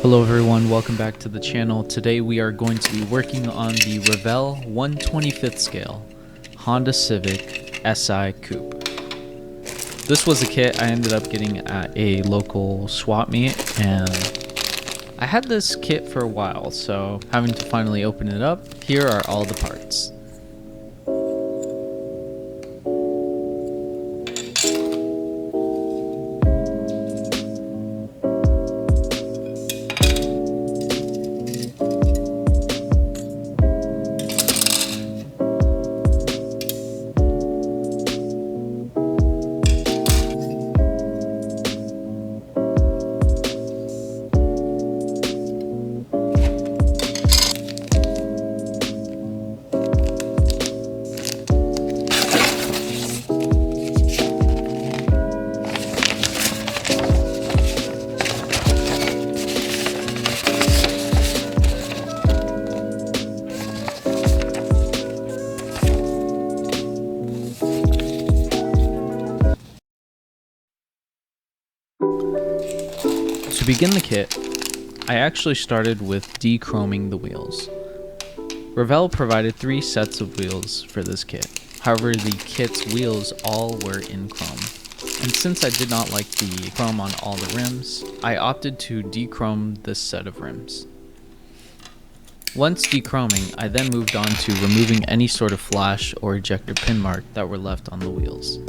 Hello everyone, welcome back to the channel. Today we are going to be working on the Revell 1/25th scale Honda Civic SI Coupe. This was a kit I ended up getting at a local swap meet, and I had this kit for a while, so having to finally open it up, here are all the parts. To begin the kit, I actually started with dechroming the wheels. Revell provided 3 sets of wheels for this kit. However, the kit's wheels all were in chrome. And since I did not like the chrome on all the rims, I opted to dechrome this set of rims. Once dechroming, I then moved on to removing any sort of flash or ejector pin mark that were left on the wheels.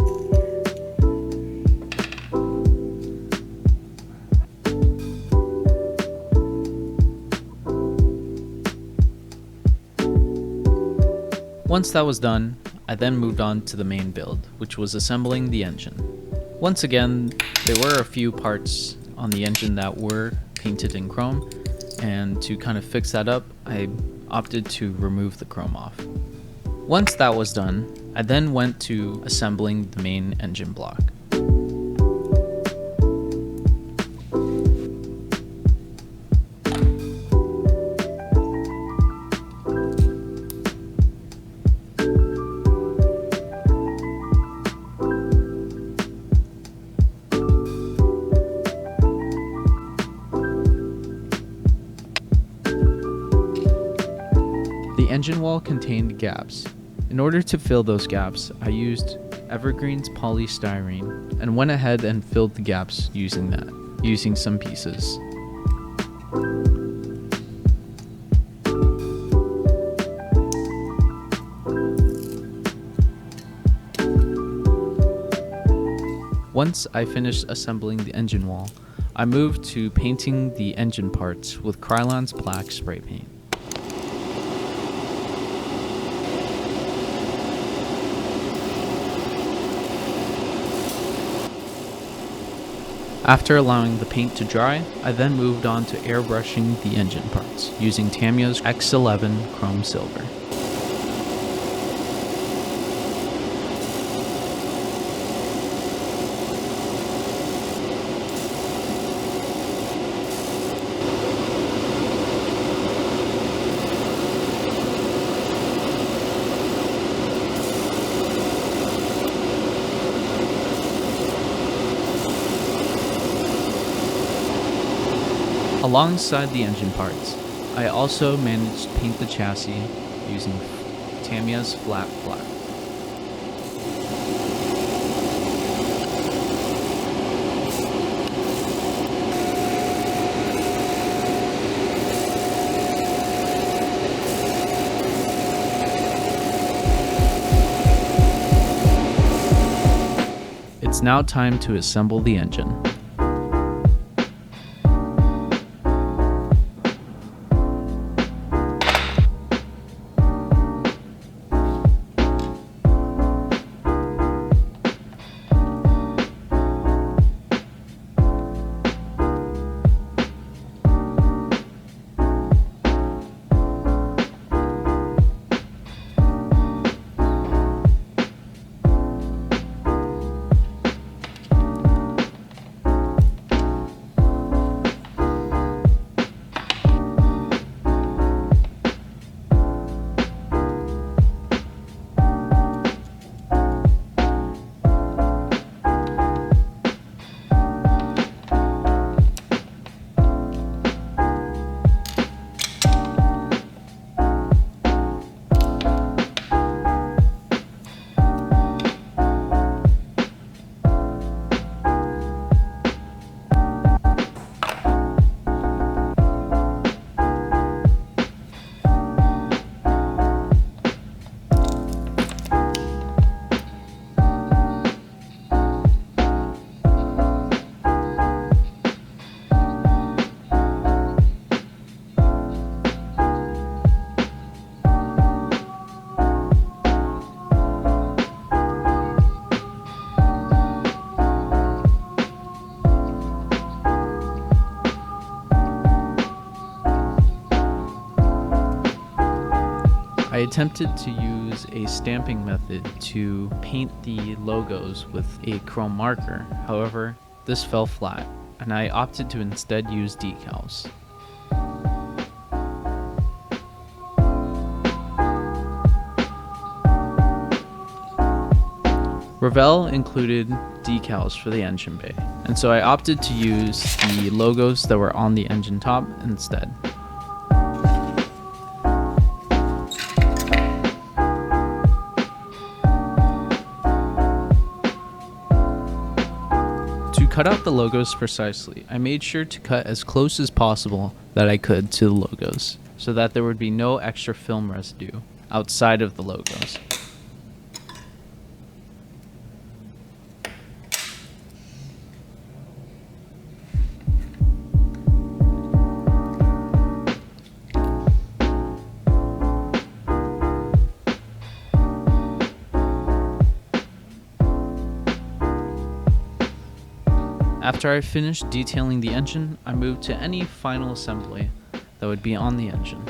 Once that was done, I then moved on to the main build, which was assembling the engine. Once again, there were a few parts on the engine that were painted in chrome, and to kind of fix that up, I opted to remove the chrome off. Once that was done, I then went to assembling the main engine block. The engine wall contained gaps. In order to fill those gaps, I used Evergreen's polystyrene and went ahead and filled the gaps using some pieces. Once I finished assembling the engine wall, I moved to painting the engine parts with Krylon's black spray paint. After allowing the paint to dry, I then moved on to airbrushing the engine parts using Tamiya's X11 Chrome Silver. Alongside the engine parts, I also managed to paint the chassis using Tamiya's flat black. It's now time to assemble the engine. attempted to use a stamping method to paint the logos with a chrome marker. However, this fell flat, and I opted to instead use decals. Revell included decals for the engine bay, and so I opted to use the logos that were on the engine top instead. To cut out the logos precisely, I made sure to cut as close as possible that I could to the logos, so that there would be no extra film residue outside of the logos. After I finished detailing the engine, I moved to any final assembly that would be on the engine,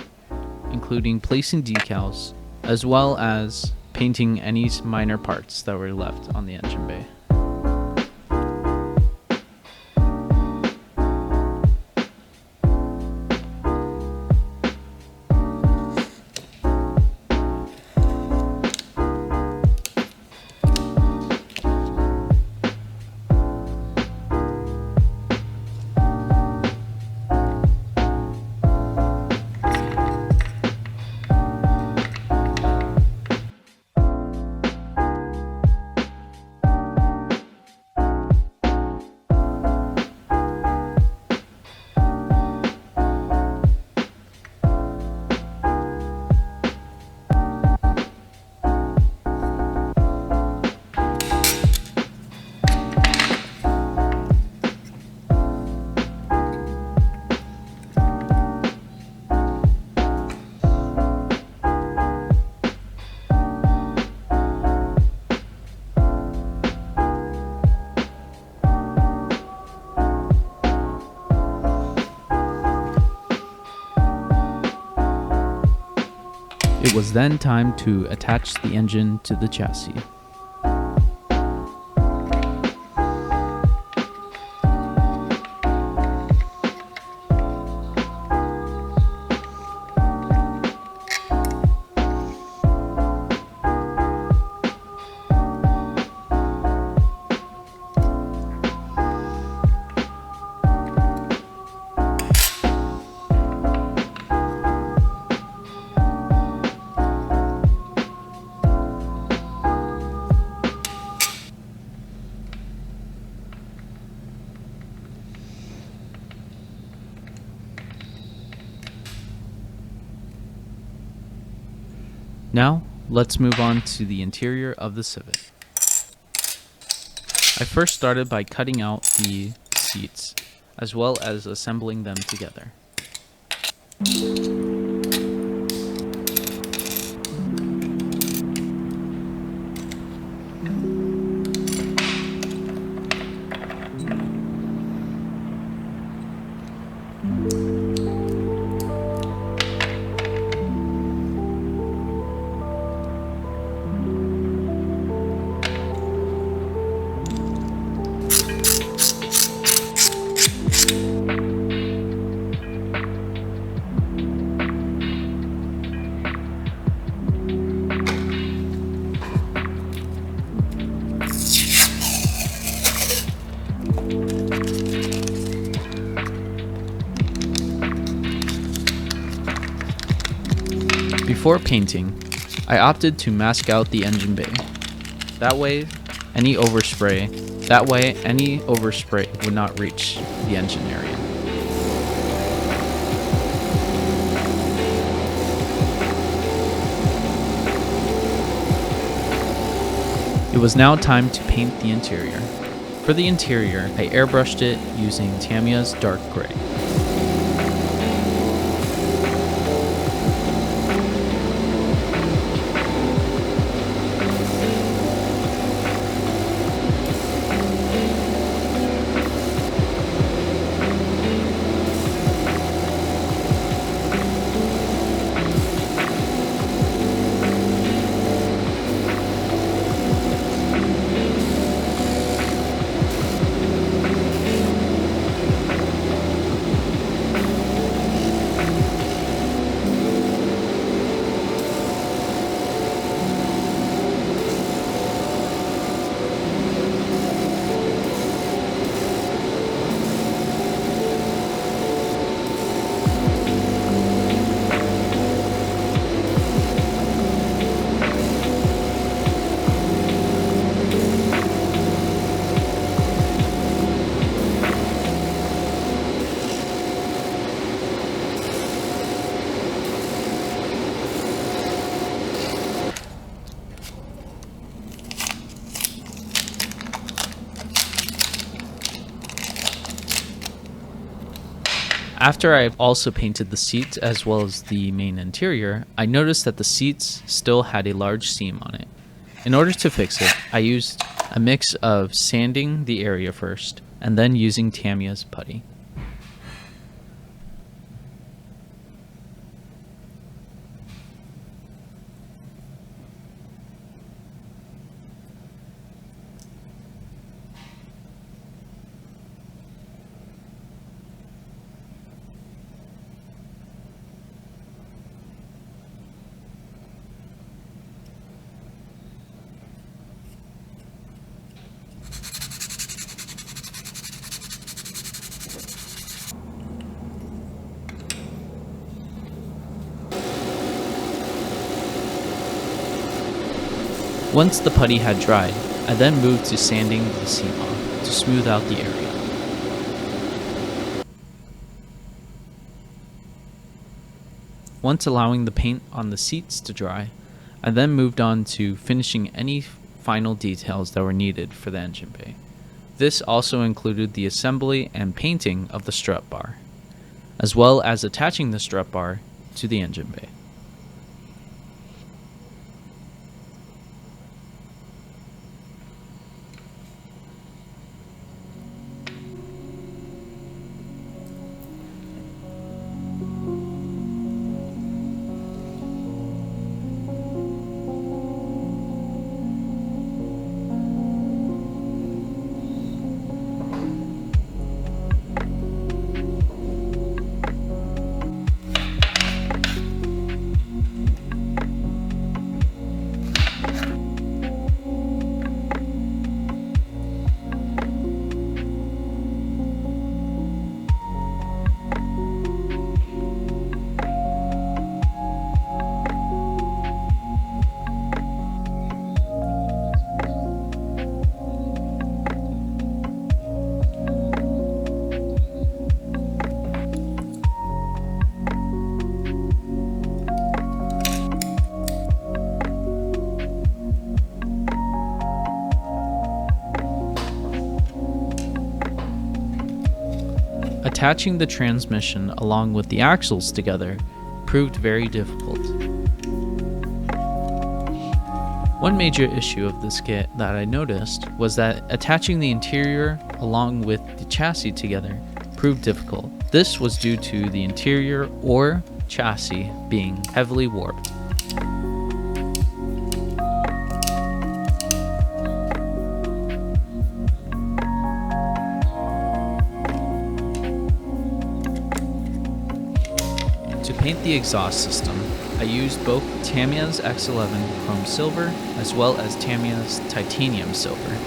including placing decals, as well as painting any minor parts that were left on the engine bay. It was then time to attach the engine to the chassis. Now, let's move on to the interior of the Civic. I first started by cutting out the seats, as well as assembling them together. Before painting, I opted to mask out the engine bay. That way, any overspray would not reach the engine area. It was now time to paint the interior. For the interior, I airbrushed it using Tamiya's dark gray. After I've also painted the seats as well as the main interior, I noticed that the seats still had a large seam on it. In order to fix it, I used a mix of sanding the area first and then using Tamiya's putty. Once the putty had dried, I then moved to sanding the seam off to smooth out the area. Once allowing the paint on the seats to dry, I then moved on to finishing any final details that were needed for the engine bay. This also included the assembly and painting of the strut bar, as well as attaching the strut bar to the engine bay. Attaching the transmission along with the axles together proved very difficult. One major issue of this kit that I noticed was that attaching the interior along with the chassis together proved difficult. This was due to the interior or chassis being heavily warped. To paint the exhaust system, I used both Tamiya's X11 Chrome Silver as well as Tamiya's Titanium Silver.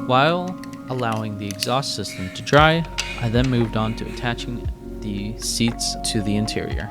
While allowing the exhaust system to dry, I then moved on to attaching the seats to the interior.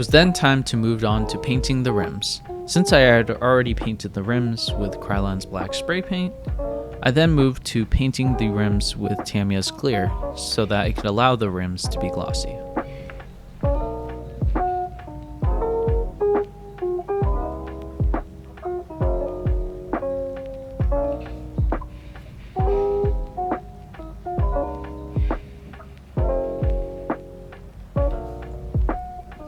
It was then time to move on to painting the rims. Since I had already painted the rims with Krylan's black spray paint, I then moved to painting the rims with Tamiya's clear so that it could allow the rims to be glossy.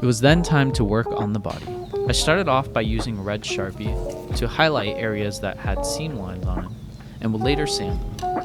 It was then time to work on the body. I started off by using red Sharpie to highlight areas that had seam lines on them, and would later sand them.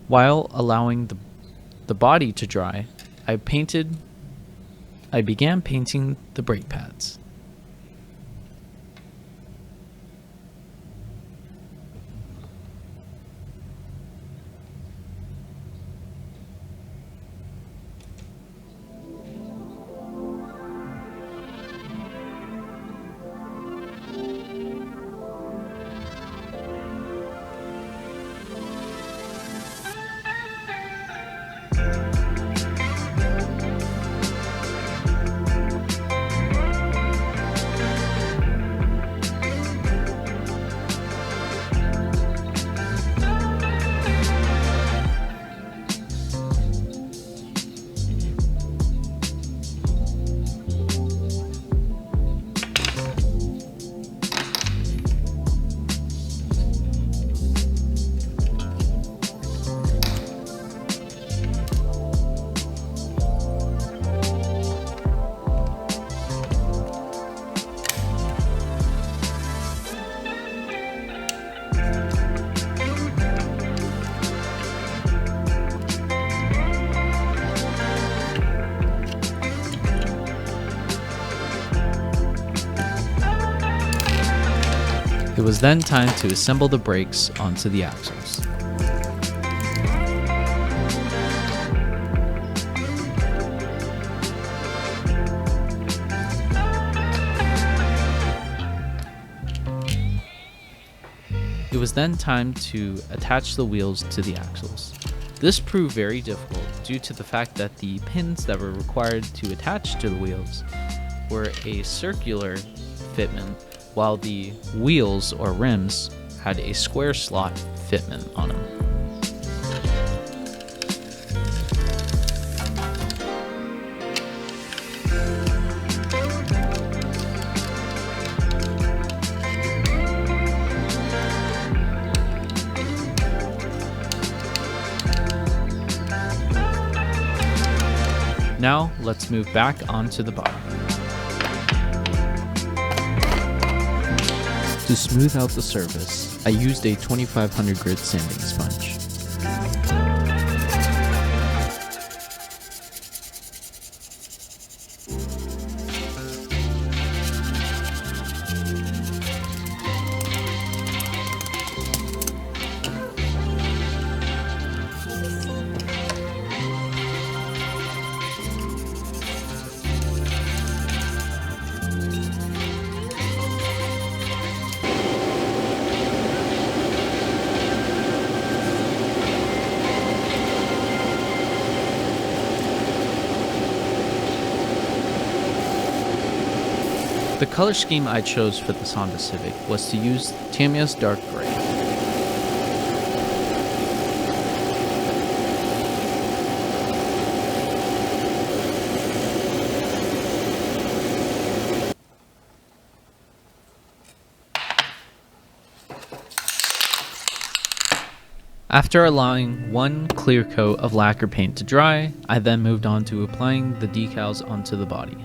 While allowing the body to dry, I began painting the brake pads. It was then time to assemble the brakes onto the axles. It was then time to attach the wheels to the axles. This proved very difficult due to the fact that the pins that were required to attach to the wheels were a circular fitment, while the wheels or rims had a square slot fitment on them. Now let's move back onto the body. To smooth out the surface, I used a 2500 grit sanding sponge. The color scheme I chose for this Honda Civic was to use Tamiya's dark gray. After allowing one clear coat of lacquer paint to dry, I then moved on to applying the decals onto the body.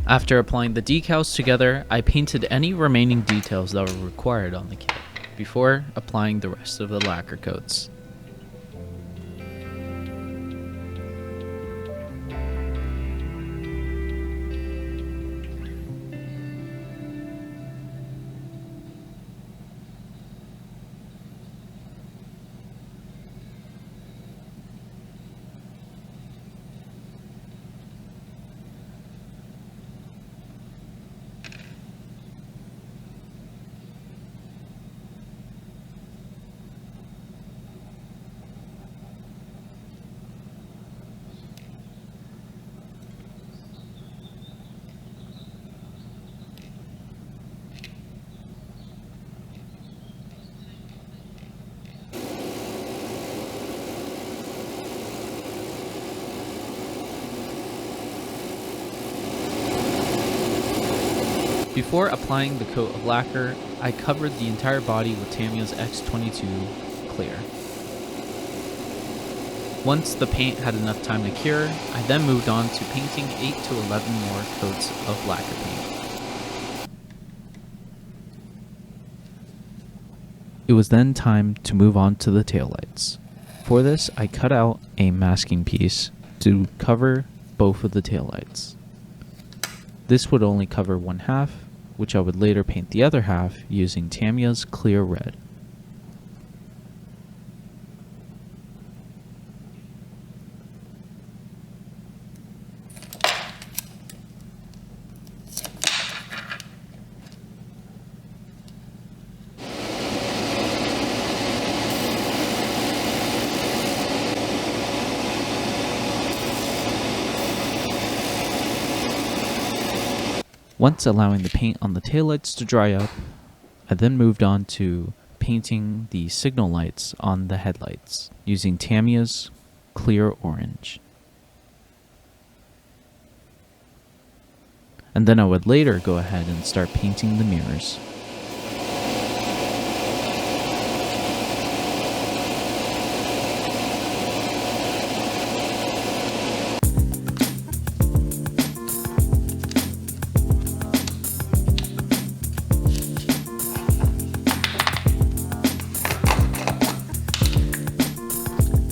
After applying the decals together, I painted any remaining details that were required on the kit before applying the rest of the lacquer coats. Before applying the coat of lacquer, I covered the entire body with Tamiya's X22 clear. Once the paint had enough time to cure, I then moved on to painting 8 to 11 more coats of lacquer paint. It was then time to move on to the taillights. For this, I cut out a masking piece to cover both of the taillights. This would only cover one half, which I would later paint the other half using Tamiya's clear red. Once allowing the paint on the taillights to dry up, I then moved on to painting the signal lights on the headlights using Tamiya's clear orange. And then I would later go ahead and start painting the mirrors.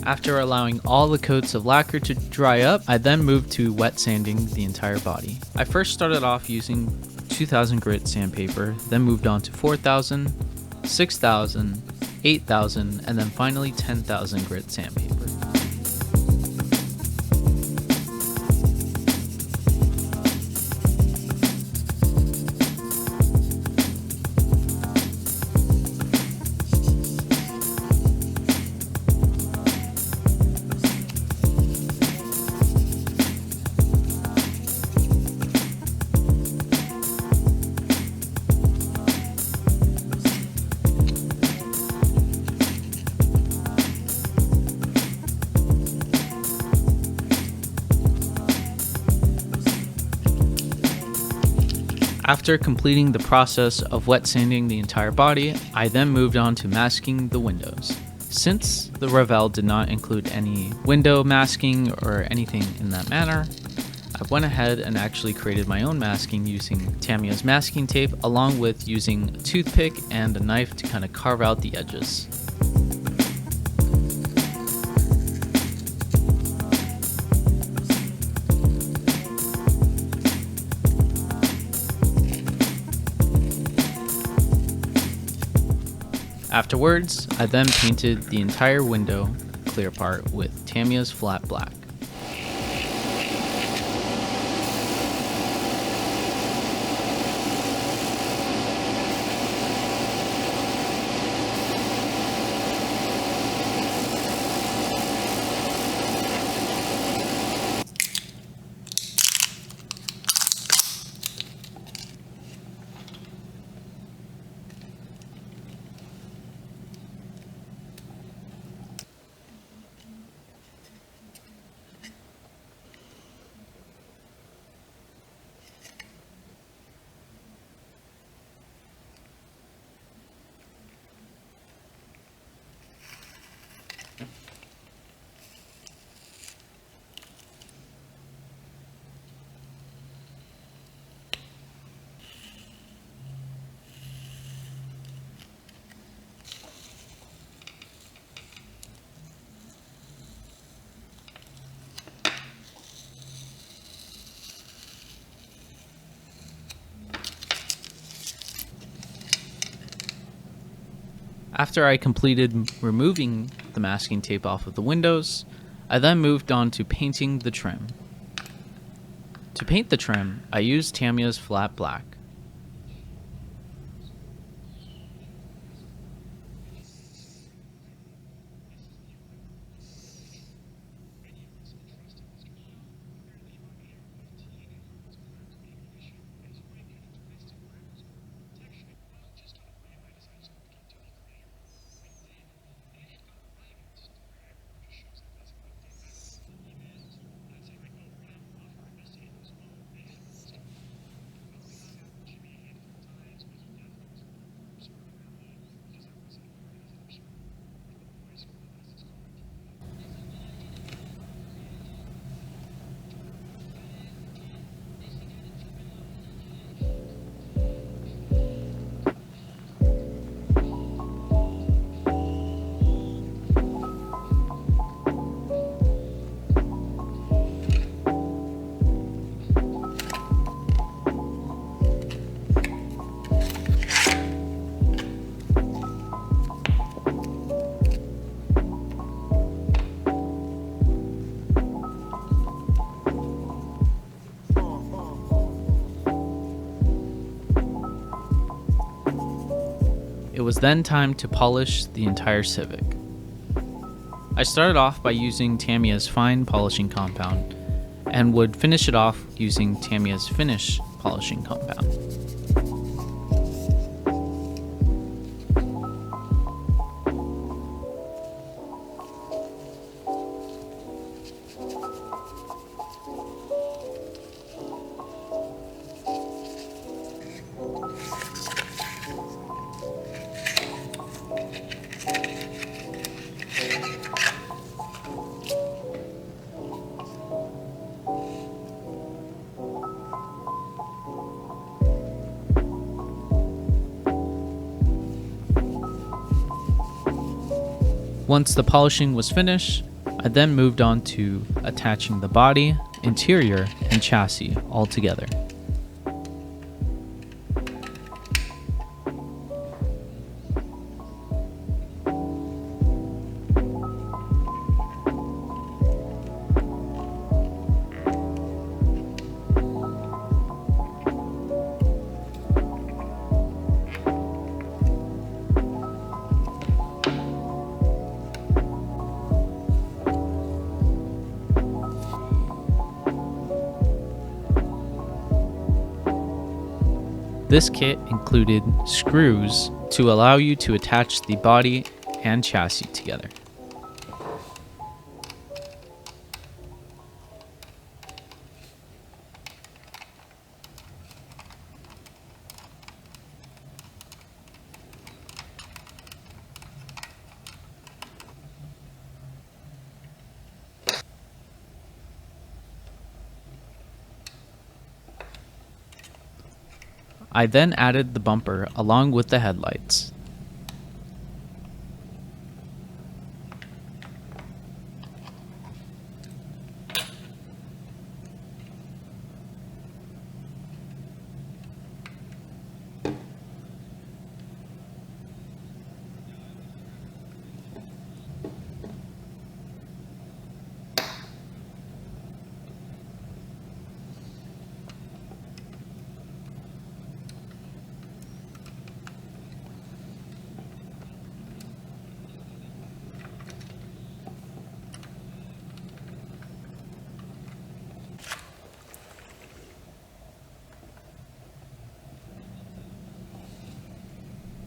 After allowing all the coats of lacquer to dry up, I then moved to wet sanding the entire body. I first started off using 2000 grit sandpaper, then moved on to 4000, 6000, 8000, and then finally 10,000 grit sandpaper. After completing the process of wet sanding the entire body, I then moved on to masking the windows. Since the Revell did not include any window masking or anything in that manner, I went ahead and actually created my own masking using Tamiya's masking tape, along with using a toothpick and a knife to kind of carve out the edges. Afterwards, I then painted the entire window clear part with Tamiya's flat black. After I completed removing the masking tape off of the windows, I then moved on to painting the trim. To paint the trim, I used Tamiya's flat black. It was then time to polish the entire Civic. I started off by using Tamiya's fine polishing compound and would finish it off using Tamiya's finish polishing compound. Once the polishing was finished, I then moved on to attaching the body, interior, and chassis all together. This kit included screws to allow you to attach the body and chassis together. I then added the bumper along with the headlights.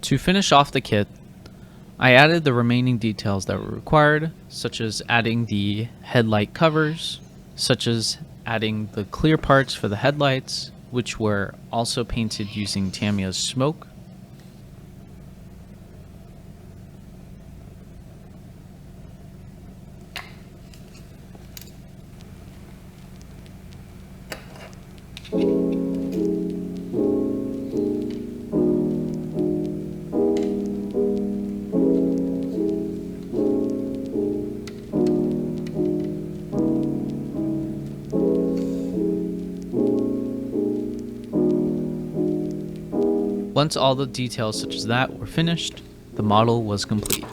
To finish off the kit, I added the remaining details that were required, such as adding the headlight covers, such as adding the clear parts for the headlights, which were also painted using Tamiya's smoke. Once all the details such as that were finished, the model was complete.